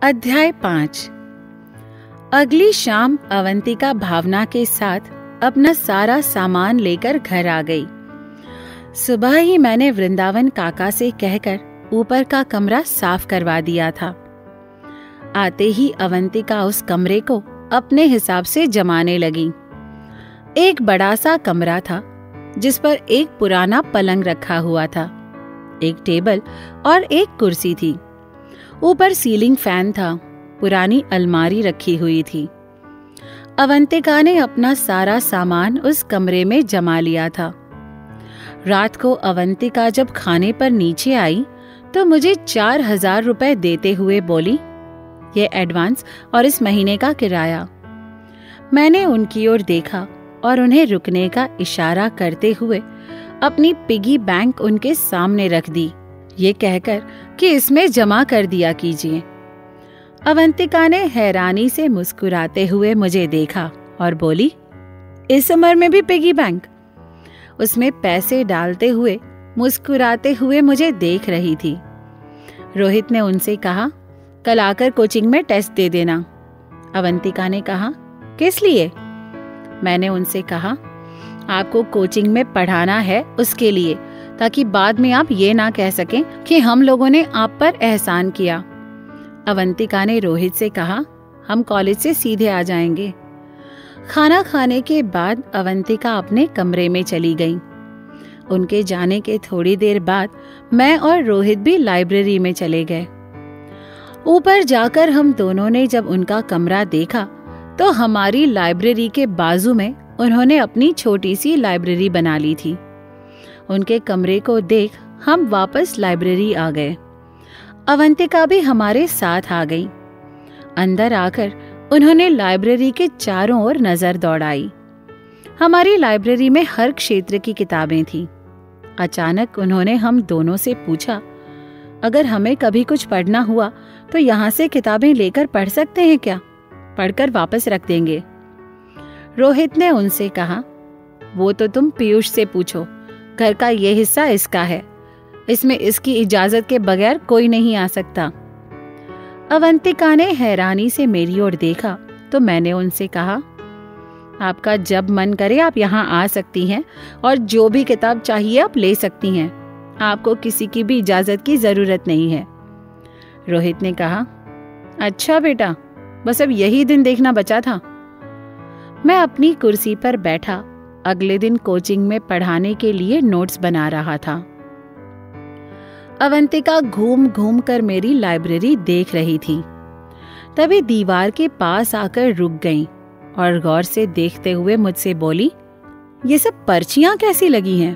अध्याय 5। अगली शाम अवंतिका भावना के साथ अपना सारा सामान लेकर घर आ गई। सुबह ही मैंने वृंदावन काका से कहकर ऊपर का कमरा साफ करवा दिया था। आते ही अवंतिका उस कमरे को अपने हिसाब से जमाने लगी। एक बड़ा सा कमरा था जिस पर एक पुराना पलंग रखा हुआ था, एक टेबल और एक कुर्सी थी। ऊपर सीलिंग फैन था, पुरानी अलमारी रखी हुई थी। अवंतिका ने अपना सारा सामान उस कमरे में जमा लिया था। रात को अवंतिका जब खाने पर नीचे आई तो मुझे 4,000 रुपए देते हुए बोली, ये एडवांस और इस महीने का किराया। मैंने उनकी ओर देखा और उन्हें रुकने का इशारा करते हुए अपनी पिगी बैंक उनके सामने रख दी, ये कहकर कि इसमें जमा कर दिया कीजिए। अवंतिका ने हैरानी से मुस्कुराते हुए मुझे देखा और बोली, इस उम्र में भी पिगी बैंक? उसमें पैसे डालते हुए मुस्कुराते हुए मुझे देख रही थी। रोहित ने उनसे कहा, कल आकर कोचिंग में टेस्ट दे देना। अवंतिका ने कहा, किस लिए? मैंने उनसे कहा, आपको कोचिंग में पढ़ाना है, उसके लिए, ताकि बाद में आप ये ना कह सकें कि हम लोगों ने आप पर एहसान किया। अवंतिका ने रोहित से कहा, हम कॉलेज से सीधे आ जाएंगे। खाना खाने के बाद अवंतिका अपने कमरे में चली गई। उनके जाने के थोड़ी देर बाद मैं और रोहित भी लाइब्रेरी में चले गए। ऊपर जाकर हम दोनों ने जब उनका कमरा देखा तो हमारी लाइब्रेरी के बाजू में उन्होंने अपनी छोटी सी लाइब्रेरी बना ली थी। उनके कमरे को देख हम वापस लाइब्रेरी आ गए। अवंतिका भी हमारे साथ आ गई। अंदर आकर उन्होंने लाइब्रेरी के चारों ओर नजर दौड़ाई। हमारी लाइब्रेरी में हर क्षेत्र की किताबें थीं। अचानक उन्होंने हम दोनों से पूछा, अगर हमें कभी कुछ पढ़ना हुआ तो यहाँ से किताबें लेकर पढ़ सकते हैं क्या? पढ़कर वापस रख देंगे। रोहित ने उनसे कहा, वो तो तुम पीयूष से पूछो, घर का ये हिस्सा इसका है, इसमें इसकी इजाजत के बगैर कोई नहीं आ सकता। अवंतिका ने हैरानी से मेरी ओर देखा तो मैंने उनसे कहा, आपका जब मन करे आप यहाँ आ सकती हैं और जो भी किताब चाहिए आप ले सकती हैं, आपको किसी की भी इजाजत की जरूरत नहीं है। रोहित ने कहा, अच्छा बेटा, बस अब यही दिन देखना बचा था। मैं अपनी कुर्सी पर बैठा अगले दिन कोचिंग में पढ़ाने के लिए नोट्स बना रहा था। अवंतिका घूम घूम कर मेरी लाइब्रेरी देख रही थी। तभी दीवार के पास आकर रुक गई और गौर से देखते हुए मुझसे बोली, ये सब पर्चियां कैसी लगी हैं?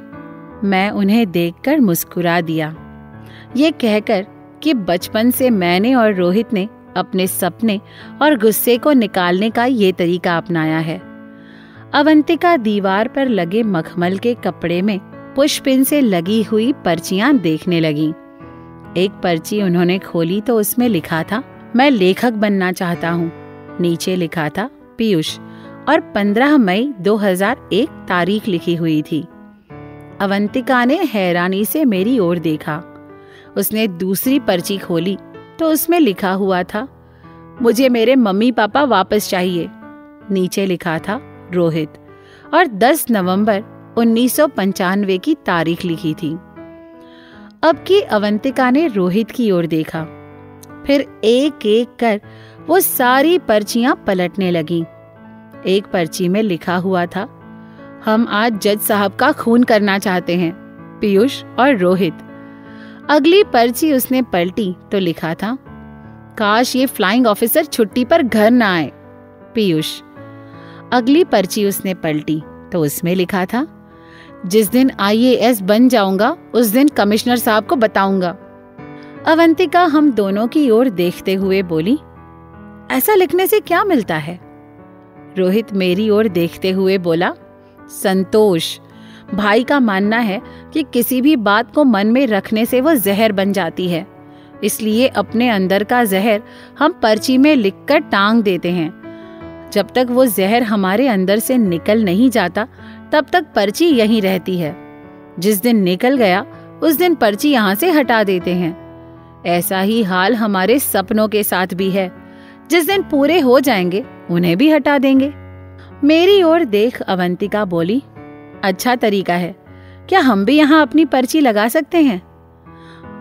मैं उन्हें देखकर मुस्कुरा दिया, ये कहकर कि बचपन से मैंने और रोहित ने अपने सपने और गुस्से को निकालने का ये तरीका अपनाया है। अवंतिका दीवार पर लगे मखमल के कपड़े में पुष्पिन से लगी हुई पर्चियां देखने लगी। एक पर्ची उन्होंने खोली तो उसमें लिखा था, मैं लेखक बनना चाहता हूँ। नीचे लिखा था पीयूष और 15 मई 2001 तारीख लिखी हुई थी। अवंतिका ने हैरानी से मेरी ओर देखा। उसने दूसरी पर्ची खोली तो उसमें लिखा हुआ था, मुझे मेरे मम्मी पापा वापस चाहिए। नीचे लिखा था रोहित और 10 नवंबर 1995 की तारीख लिखी थी। अब की अवंतिका ने रोहित की ओर देखा, फिर एक एक कर वो सारी पर्चियां पलटने लगी। एक पर्ची में लिखा हुआ था, हम आज जज साहब का खून करना चाहते हैं, पीयूष और रोहित। अगली पर्ची उसने पलटी तो लिखा था, काश ये फ्लाइंग ऑफिसर छुट्टी पर घर ना आए, पीयूष। अगली पर्ची उसने पलटी तो उसमें लिखा था, जिस दिन IAS बन जाऊंगा उस दिन कमिश्नर साहब को बताऊंगा। अवंतिका हम दोनों की ओर देखते हुए बोली, ऐसा लिखने से क्या मिलता है? रोहित मेरी ओर देखते हुए बोला, संतोष। भाई का मानना है कि किसी भी बात को मन में रखने से वो जहर बन जाती है, इसलिए अपने अंदर का जहर हम पर्ची में लिखकर टांग देते हैं। जब तक वो जहर हमारे अंदर से निकल नहीं जाता तब तक पर्ची यहीं रहती है। जिस दिन निकल गया उस दिन पर्ची यहाँ से हटा देते हैं। ऐसा ही हाल हमारे सपनों के साथ भी है। जिस दिन पूरे हो जाएंगे उन्हें भी हटा देंगे। मेरी ओर देख अवंतिका बोली, अच्छा तरीका है, क्या हम भी यहाँ अपनी पर्ची लगा सकते हैं?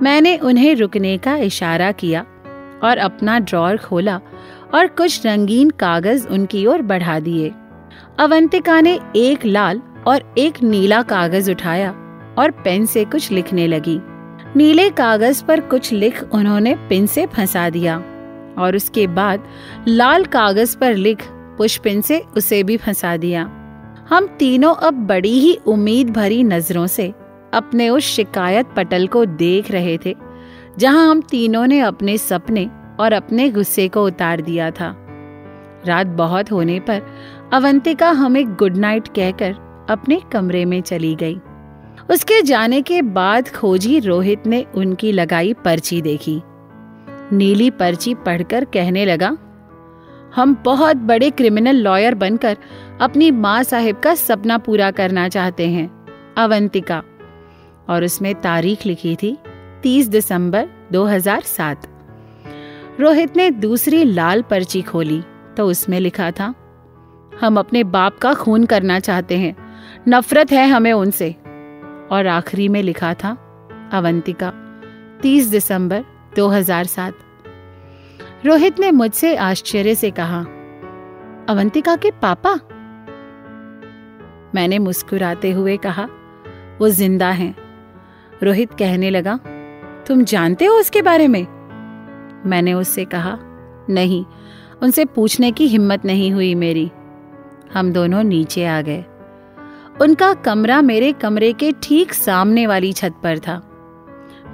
मैंने उन्हें रुकने का इशारा किया और अपना ड्रॉअर खोला और कुछ रंगीन कागज उनकी ओर बढ़ा दिए। अवंतिका ने एक लाल और एक नीला कागज उठाया और पेन से कुछ लिखने लगी। नीले कागज पर कुछ लिख उन्होंने पिन से फंसा दिया और उसके बाद लाल कागज पर लिख पुशपिन से उसे भी फंसा दिया। हम तीनों अब बड़ी ही उम्मीद भरी नजरों से अपने उस शिकायत पटल को देख रहे थे, जहां हम तीनों ने अपने सपने और अपने गुस्से को उतार दिया था। रात बहुत होने पर अवंतिका हमें गुड नाइट कहकर अपने कमरे में चली गई। उसके जाने के बाद खोजी रोहित ने उनकी लगाई पर्ची देखी। नीली पर्ची पढ़कर कहने लगा, हम बहुत बड़े क्रिमिनल लॉयर बनकर अपनी माँ साहिब का सपना पूरा करना चाहते हैं, अवंतिका। और उसमें तारीख लिखी थी 30 दिसंबर 2007। रोहित ने दूसरी लाल पर्ची खोली तो उसमें लिखा था, हम अपने बाप का खून करना चाहते हैं, नफरत है हमें उनसे। और आखिरी में लिखा था, अवंतिका 30 दिसंबर 2007। रोहित ने मुझसे आश्चर्य से कहा, अवंतिका के पापा? मैंने मुस्कुराते हुए कहा, वो जिंदा हैं। रोहित कहने लगा, तुम जानते हो उसके बारे में? मैंने उससे कहा, नहीं, उनसे पूछने की हिम्मत नहीं हुई मेरी। हम दोनों नीचे आ गए। उनका कमरा मेरे कमरे के ठीक सामने वाली छत पर था।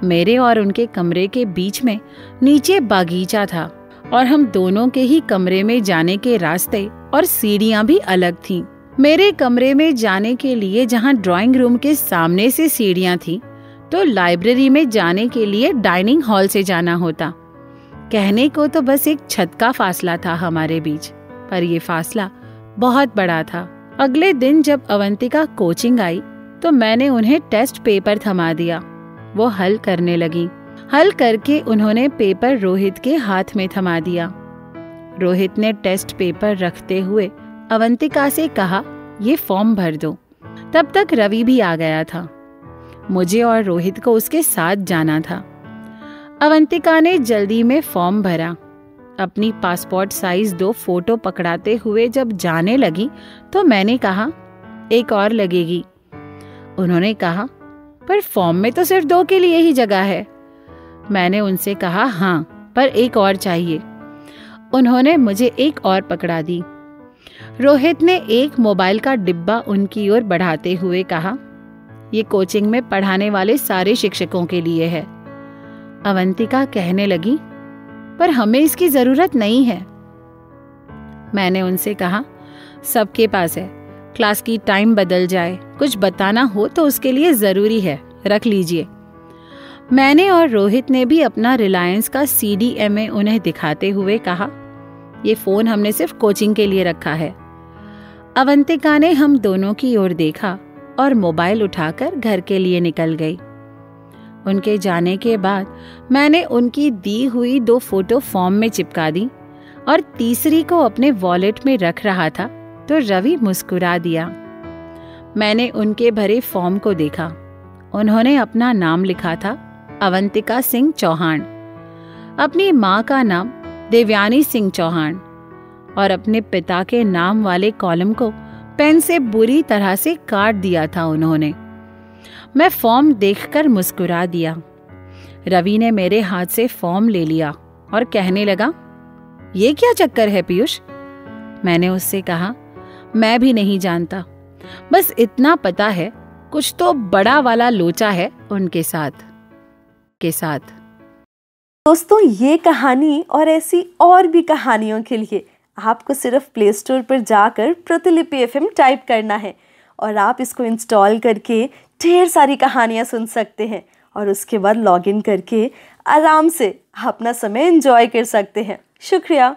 मेरे और उनके कमरे के बीच में नीचे बागीचा था और हम दोनों के ही कमरे में जाने के रास्ते और सीढ़ियां भी अलग थीं। मेरे कमरे में जाने के लिए जहां ड्राइंग रूम के सामने से सीढ़ियां थीं, तो लाइब्रेरी में जाने के लिए डाइनिंग हॉल से जाना होता। कहने को तो बस एक छत का फासला था हमारे बीच, पर यह फासला बहुत बड़ा था। अगले दिन जब अवंतिका कोचिंग आई तो मैंने उन्हें टेस्ट पेपर थमा दिया। वो हल करने लगी। हल करके उन्होंने पेपर रोहित के हाथ में थमा दिया। रोहित ने टेस्ट पेपर रखते हुए अवंतिका से कहा, ये फॉर्म भर दो। तब तक रवि भी आ गया था। मुझे और रोहित को उसके साथ जाना था। अवंतिका ने जल्दी में फॉर्म भरा। अपनी पासपोर्ट साइज 2 फोटो पकड़ाते हुए जब जाने लगी तो मैंने कहा, एक और लगेगी। उन्होंने कहा, पर फॉर्म में तो सिर्फ 2 के लिए ही जगह है। मैंने उनसे कहा, हाँ, पर एक और चाहिए। उन्होंने मुझे एक और पकड़ा दी। रोहित ने एक मोबाइल का डिब्बा उनकी ओर बढ़ाते हुए कहा, ये कोचिंग में पढ़ाने वाले सारे शिक्षकों के लिए है। अवंतिका कहने लगी, पर हमें इसकी जरूरत नहीं है। मैंने उनसे कहा, सबके पास है। क्लास की टाइम बदल जाए, कुछ बताना हो तो उसके लिए जरूरी है, रख लीजिए। मैंने और रोहित ने भी अपना रिलायंस का CDMA उन्हें दिखाते हुए कहा, ये फोन हमने सिर्फ कोचिंग के लिए रखा है। अवंतिका ने हम दोनों की ओर देखा और मोबाइल उठाकर घर के लिए निकल गई। उनके जाने के बाद मैंने उनकी दी हुई 2 फोटो फॉर्म में चिपका दी और तीसरी को अपने वॉलेट में रख रहा था तो रवि मुस्कुरा दिया। मैंने उनके भरे फॉर्म को देखा। उन्होंने अपना नाम लिखा था अवंतिका सिंह चौहान, अपनी माँ का नाम देवयानी सिंह चौहान और अपने पिता के नाम वाले कॉलम को पेन से बुरी तरह से काट दिया था उन्होंने। मैं फॉर्म देखकर मुस्कुरा दिया। रवि ने मेरे हाथ से फॉर्म ले लिया और कहने लगा, ये क्या चक्कर है पीयूष? मैंने उससे कहा, मैं भी नहीं जानता, बस इतना पता है कुछ तो बड़ा वाला लोचा है उनके साथ दोस्तों, ये कहानी और ऐसी और भी कहानियों के लिए आपको सिर्फ प्ले स्टोर पर जाकर प्रतिलिपि FM टाइप करना है और आप इसको इंस्टॉल करके ढेर सारी कहानियाँ सुन सकते हैं और उसके बाद लॉगिन करके आराम से अपना समय एंजॉय कर सकते हैं। शुक्रिया।